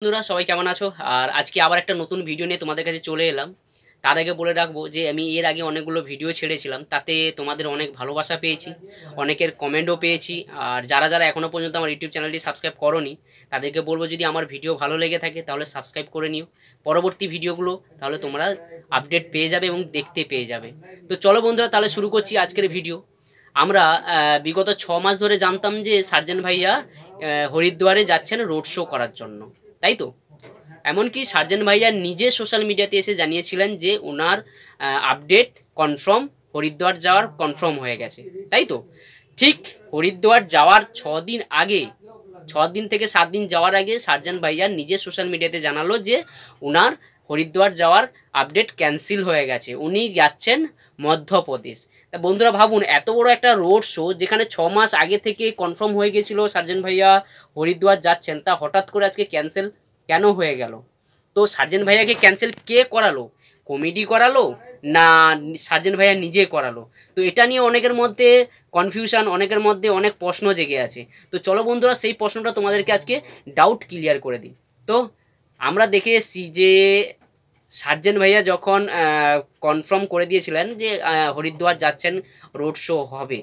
বন্ধুরা সবাই কেমন আছো? আর আজকে আবার একটা নতুন ভিডিও নিয়ে তোমাদের কাছে চলে এলাম। তার আগে বলে রাখবো যে আমি এর আগে অনেকগুলো ভিডিও ছেড়েছিলাম, তাতে তোমাদের অনেক ভালোবাসা পেয়েছি, অনেকের কমেন্টও পেয়েছি। আর যারা যারা এখনও পর্যন্ত আমার ইউটিউব চ্যানেলটি সাবস্ক্রাইব করোনি তাদেরকে বলবো, যদি আমার ভিডিও ভালো লেগে থাকে তাহলে সাবস্ক্রাইব করে নিও। পরবর্তী ভিডিওগুলো তাহলে তোমরা আপডেট পেয়ে যাবে এবং দেখতে পেয়ে যাবে। তো চলো বন্ধুরা, তাহলে শুরু করছি আজকের ভিডিও। আমরা বিগত 6 মাস ধরে জানতাম যে সার্জেন ভাইয়া হরিদ্বারে যাচ্ছেন রোড শো করার জন্য, তাই তো? এমনকি সার্জেন ভাইয়া নিজে সোশ্যাল মিডিয়াতে এসে জানিয়েছিলেন যে ওনার আপডেট কনফার্ম, হরিদ্বার যাওয়ার কনফার্ম হয়ে গেছে, তাই তো? ঠিক হরিদ্বার যাওয়ার 6 দিন আগে, 6 দিন থেকে 7 দিন যাওয়ার আগে সার্জেন ভাইয়া নিজে সোশ্যাল মিডিয়াতে জানালো যে ওনার হরিদ্বার যাওয়ার আপডেট ক্যান্সেল হয়ে গেছে, উনি যাচ্ছেন মধ্যপ্রদেশ। তা বন্ধুরা ভাবুন, এত বড় একটা রোড শো যেখানে 6 মাস আগে থেকে কনফার্ম হয়ে গেছিল সার্জেন ভাইয়া হরিদ্বার যাচ্ছেন, তা হঠাৎ করে আজকে ক্যান্সেল কেন হয়ে গেল? তো সার্জেন ভাইয়াকে ক্যান্সেল কে করালো? কমিটি করালো না সার্জেন ভাইয়া নিজে করালো? তো এটা নিয়ে অনেকের মধ্যে কনফিউশন, অনেকের মধ্যে অনেক প্রশ্ন জেগে আছে। তো চলো বন্ধুরা, সেই প্রশ্নটা তোমাদেরকে আজকে ডাউট ক্লিয়ার করে দিই। তো আমরা দেখে এসেছি যে সার্জেন ভাইয়া যখন কনফার্ম করে দিয়েছিলেন যে হরিদ্বার যাচ্ছেন, রোড শো হবে,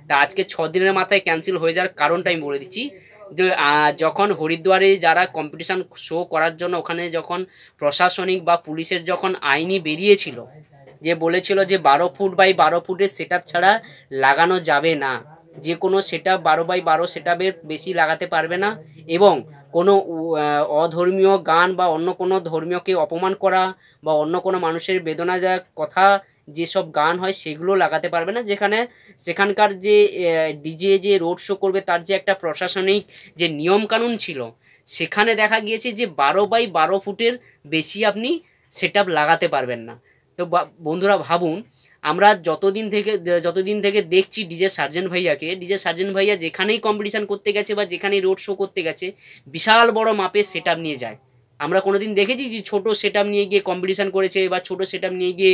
তা আজকে 6 দিনের মাথায় ক্যান্সেল হয়ে যাওয়ার কারণটা আমি বলে দিচ্ছি। যে যখন হরিদ্বারে যারা কম্পিটিশান শো করার জন্য ওখানে যখন প্রশাসনিক বা পুলিশের যখন আইনি বেরিয়েছিল, যে বলেছিল যে 12 ফুট বাই 12 ফুটের সেট ছাড়া লাগানো যাবে না, যে কোনো সেট 12 বাই 12 সেট বেশি লাগাতে পারবে না, এবং কোনো অধর্মীয় গান বা অন্য কোনো ধর্মীয়কে অপমান করা বা অন্য কোনো মানুষের বেদনাদায়ক কথা যেসব গান হয় সেগুলো লাগাতে পারবে না। যেখানে সেখানকার যে ডিজে যে রোড শো করবে তার যে একটা প্রশাসনিক যে নিয়মকানুন ছিল, সেখানে দেখা গিয়েছে যে 12 বাই 12 ফুটের বেশি আপনি সেট লাগাতে পারবেন না। তো বন্ধুরা ভাবুন, আমরা যতদিন থেকে দেখছি ডিজে সার্জেন ভাইয়া যেখানেই কম্পিটিশান করতে গেছে বা যেখানেই রোড শো করতে গেছে, বিশাল বড় মাপের সেট নিয়ে যায়। আমরা কোনোদিন দেখেছি যে ছোট সেট নিয়ে গিয়ে কম্পিটিশান করেছে বা ছোট সেট নিয়ে গিয়ে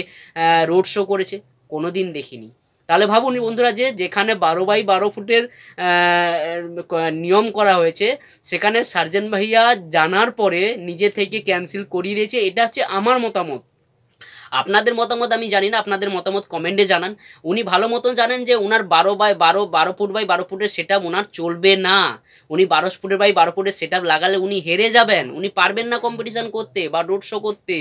রোড শো করেছে? কোনোদিন দেখিনি। তাহলে ভাবুন বন্ধুরা, যে যেখানে 12 বাই 12 ফুটের নিয়ম করা হয়েছে, সেখানে সার্জেন ভাইয়া জানার পরে নিজে থেকে ক্যান্সেল করিয়ে দিয়েছে। এটা হচ্ছে আমার মতামত। আপনাদের মতামত আমি জানি না, আপনাদের মতামত কমেন্টে জানান। উনি ভালো মতন জানেন যে ওনার 12 ফুট বাই 12 ফুটের সেট ওনার চলবে না। উনি 12 ফুটের বাই 12 ফুটের সেট লাগালে উনি হেরে যাবেন, উনি পারবেন না কম্পিটিশান করতে বা রোড শো করতে।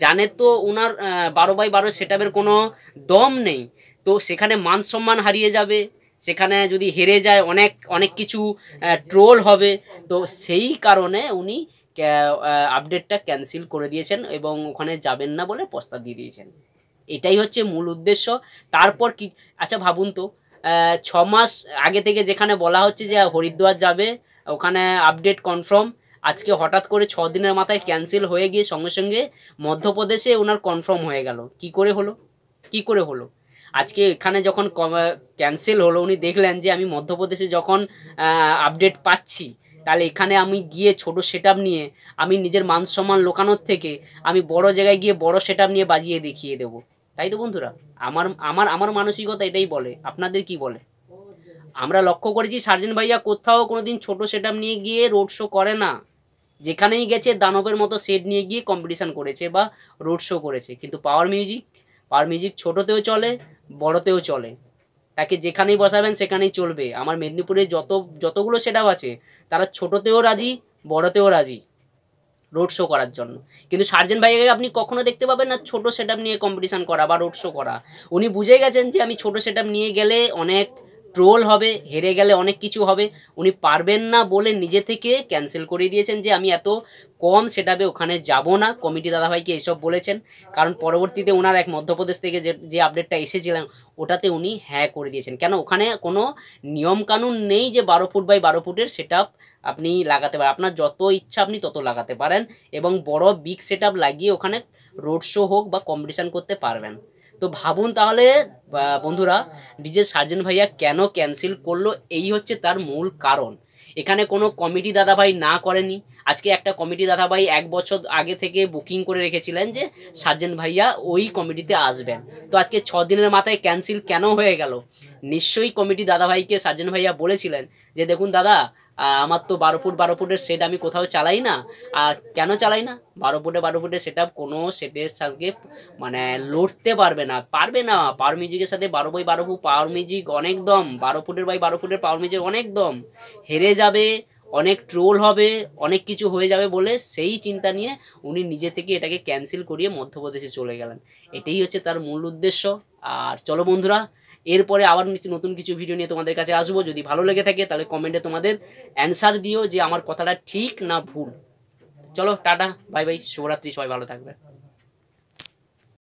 জানে তো ওনার 12 বাই 12 সেট কোনো দম নেই। তো সেখানে মান সম্মান হারিয়ে যাবে, সেখানে যদি হেরে যায় অনেক অনেক কিছু ট্রোল হবে। তো সেই কারণে উনি আপডেটটা ক্যান্সেল করে দিয়েছেন এবং ওখানে যাবেন না বলে প্রস্তাব দিয়ে দিয়েছেন। এটাই হচ্ছে মূল উদ্দেশ্য। তারপর কি, আচ্ছা ভাবুন তো, 6 মাস আগে থেকে যেখানে বলা হচ্ছে যে হরিদ্বার যাবে, ওখানে আপডেট কনফার্ম, আজকে হঠাৎ করে 6 দিনের মাথায় ক্যান্সেল হয়ে গিয়ে সঙ্গে সঙ্গে মধ্যপ্রদেশে ওনার কনফার্ম হয়ে গেল। কি করে হলো? কি করে হলো? আজকে এখানে যখন ক্যান্সেল হলো, উনি দেখলেন যে আমি মধ্যপ্রদেশে যখন আপডেট পাচ্ছি, তাহলে এখানে আমি গিয়ে ছোট সেট নিয়ে আমি নিজের মান সম্মান লোকানোর থেকে আমি বড় জায়গায় গিয়ে বড় সেট নিয়ে বাজিয়ে দেখিয়ে দেবো। তাই তো বন্ধুরা, আমার আমার আমার মানসিকতা এটাই বলে। আপনাদের কি বলে? আমরা লক্ষ্য করেছি সার্জেন ভাইয়া কোথাও কোনোদিন ছোট সেট নিয়ে গিয়ে রোড শো করে না। যেখানেই গেছে দানবের মতো সেট নিয়ে গিয়ে কম্পিটিশান করেছে বা রোড শো করেছে। কিন্তু পাওয়ার মিউজিক ছোটোতেও চলে, বড়তেও চলে। তাকে যেখানেই বসাবেন সেখানেই চলবে। আমার মেদিনীপুরে যতগুলো সেট আছে, তারা ছোটোতেও রাজি, বড়তেও রাজি রোড শো করার জন্য। কিন্তু সার্জেন ভাইয়াকে আপনি কখনো দেখতে পাবেন না ছোট সেট নিয়ে কম্পিটিশান করা বা রোড শো করা। উনি বুঝে গেছেন যে আমি ছোট সেট নিয়ে গেলে অনেক ট্রোল হবে, হেরে গেলে অনেক কিছু হবে। উনি পারবেন না বলে নিজে থেকে ক্যান্সেল করে দিয়েছেন যে আমি এত কম সেট ওখানে যাব না। কমিটি দাদাভাইকে এসব বলেছেন, কারণ পরবর্তীতে ওনার এক মধ্যপ্রদেশ থেকে যে আপডেটটা এসেছিলেন ওটাতে উনি হ্যাঁ করে দিয়েছেন। কেন? ওখানে কোনো নিয়মকানুন নেই যে 12 ফুট বাই 12 ফুটের সেট আপনি লাগাতে পারেন। আপনার যত ইচ্ছা আপনি তত লাগাতে পারেন এবং বড় বিগ সেট লাগিয়ে ওখানে রোড শো হোক বা কম্পিটিশান করতে পারবেন। তো ভাবুন তাহলে বন্ধুরা, ডিজে সার্জেন ভাইয়া কেন ক্যান্সেল করলো? এই হচ্ছে তার মূল কারণ। এখানে কোনো কমিটি দাদাভাই না করেনি। আজকে একটা কমিটি দাদাভাই 1 বছর আগে থেকে বুকিং করে রেখেছিলেন যে সার্জেন ভাইয়া ওই কমিটিতে আসবেন। তো আজকে 6 দিনের মাথায় ক্যান্সেল কেন হয়ে গেল? নিশ্চয়ই কমিটি দাদাভাইকে সার্জেন ভাইয়া বলেছিলেন যে দেখুন দাদা, আমার তো 12 ফুটের সেট আমি কোথাও চালাই না। আর কেন চালাই না, 12 ফুটের সেট আপ কোনো সেটের সাথে মানে লড়তে পারবে না পাওয়ার মিউজিকের সাথে। 12x12 পাওয়ার মিউজিক অনেক দম, 12 ফুটের পাওয়ার মিউজিক অনেক দম, হেরে যাবে, অনেক ট্রোল হবে, অনেক কিছু হয়ে যাবে বলে সেই চিন্তা নিয়ে উনি নিজে থেকে এটাকে ক্যান্সেল করিয়ে মধ্যপ্রদেশে চলে গেলেন। এটাই হচ্ছে তার মূল উদ্দেশ্য। আর চলো বন্ধুরা, এরপরে আবার নতুন কিছু ভিডিও নিয়ে তোমাদের কাছে আসবো। যদি ভালো লেগে থাকে তাহলে কমেন্টে তোমাদের অ্যান্সার দিও যে আমার কথাটা ঠিক না ভুল। চলো টাটা, বাই বাই, শুভরাত্রি, সবাই ভালো থাকবে।